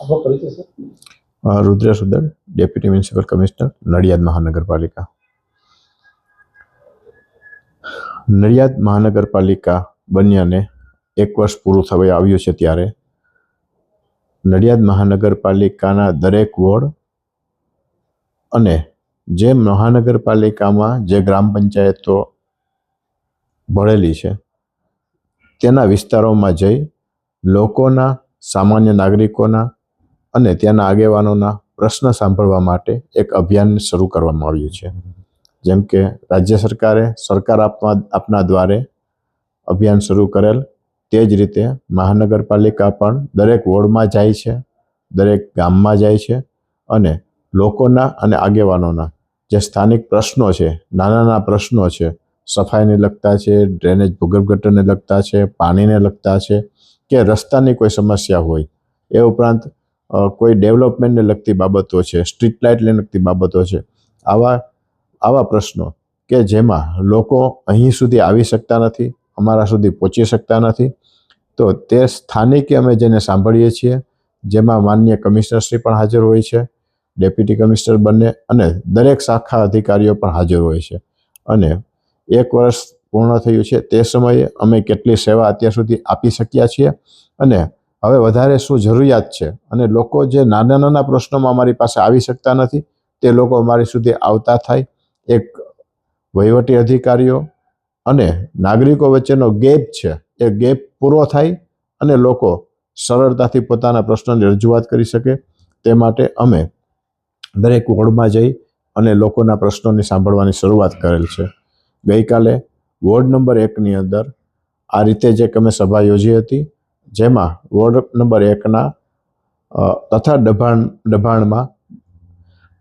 आपको परिचय सर? रुद्र सुदर, डेप्यूटी म्युनिसिपल कमिश्नर, नडियाद महानगरपालिका। नडियाद महानगरपालिका बन्याने 1 वर्ष पूरुं थवा आव्युं छे त्यारे नडियाद महानगरपालिकाना दरेक वोर्ड अने जे महानगरपालिकामां जे ग्राम पंचायतो भळेली छे तेना विस्तारोमां जई लोकोना, सामान्य नागरिकोना अने त्याना आगेवानोना प्रश्न सांभळवा माटे एक अभियान शरू करवामां आव्युं छे। जेम के राज्य सरकारे सरकार आपना द्वारे अभियान शरू करेल ते ज रीते महानगरपालिका पण दरेक वोर्डमां जाय छे, दरेक गाममां जाय छे अने लोकोना अने आगेवानोना जे स्थानिक प्रश्नो छे, नाना प्रश्नो छे, सफाईने लगता छे, ड्रेनेज भूगर्भ गटरने लगता छे, पाणीने लगता छे के रस्तानी कोई समस्या होय ए उपरांत कोई डेवलपमेंटने लगती बाबतो छे, स्ट्रीट लाइटने लगती बाबतो छे, आवा प्रश्नो के जेमां लोको अहीं सुधी आवी शकता नथी, अमारा सुधी पहोंची शकता नथी, तो ते स्थानिके अमे जेने सांभळीए छीए जेमां माननीय कमिश्नरश्री पण हाजर होय छे, डेप्यूटी कमिश्नर बने अने दरेक शाखा अधिकारीओ पण हाजर होय छे। अने 1 वर्ष पूर्ण थयुं छे ते समये अमे केटली सेवा अत्यार सुधी आपी शक्या छीए अने हवे वधारे शुं जरूरियात छे अने लोको जे नाना प्रश्नोमां अमारी पासे आवी शकता नथी ते लोको अमारी सुधी आवता थाय। एक वहीवटी अधिकारीओ अने नागरिको वच्चेनो गेप छे ए गेप पूरो थाय अने लोको सरळताथी पोताना प्रश्नोनी रजूआत करी शके ते माटे अमे दरेक वोर्डमां जई अने लोकोना प्रश्नोनी सांभळवानी शरूआत करेल छे। गई काले वोर्ड नंबर 1 नी अंदर आ रीते जे अमे सभा योजी हती जेमां वोर्ड नंबर 1 ना तथा डभाणमां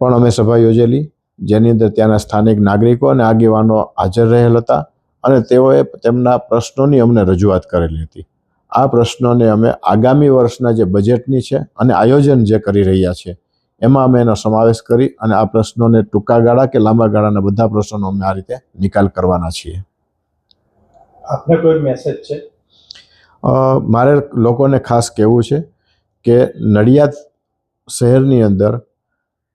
पण अमे सभा योजेली जेनी अंदर त्याना स्थानिक नागरिको अने आगेवानो हाजर रहेल हता अने तेओए तेमना प्रश्नोनी अमने रजूआत करेली हती। आ प्रश्नोने अमे आगामी वर्षना जे बजेटनी छे अने आयोजन जे करी रह्या छे एमां अमे एनो समावेश करी अने आ प्रश्नोने टूंका गाळा के लांबा गाळाना बधा प्रश्नोनो अमे आ रीते निकाल करवाना छीए। आपने कोई मैसेज छे? मारे लोकोने खास कहेवुं छे के नडियाद शहेरनी अंदर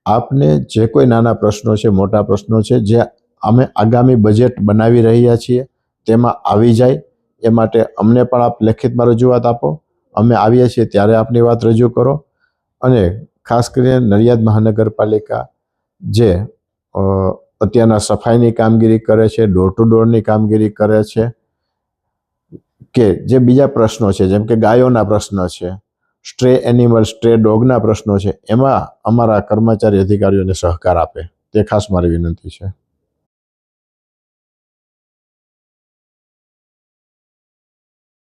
आपने जे कोई नाना प्रश्नो छे, मोटा प्रश्नो छे जे अमे आगामी बजेट बनावी रह्या छीए तेमां आवी जाय ए माटे अमने पण आप लेखितमां रजूआत आपो, अमे आवीए छीए त्यारे आपनी वात रजू करो अने खास करीने नडियाद महानगरपालिका जे अत्यारना सफाईनी कामगीरी करे छे, डोर टू डोરની कामगीरी करे छे के जे बीजा प्रश्नो छे जेम के गायोना प्रश्न छे, स्ट्रे एनिमल स्ट्रे डॉगना प्रश्नो छे एमां अमारा कर्मचारी अधिकारीओने सहकार आपे ते खास मारी विनंती छे।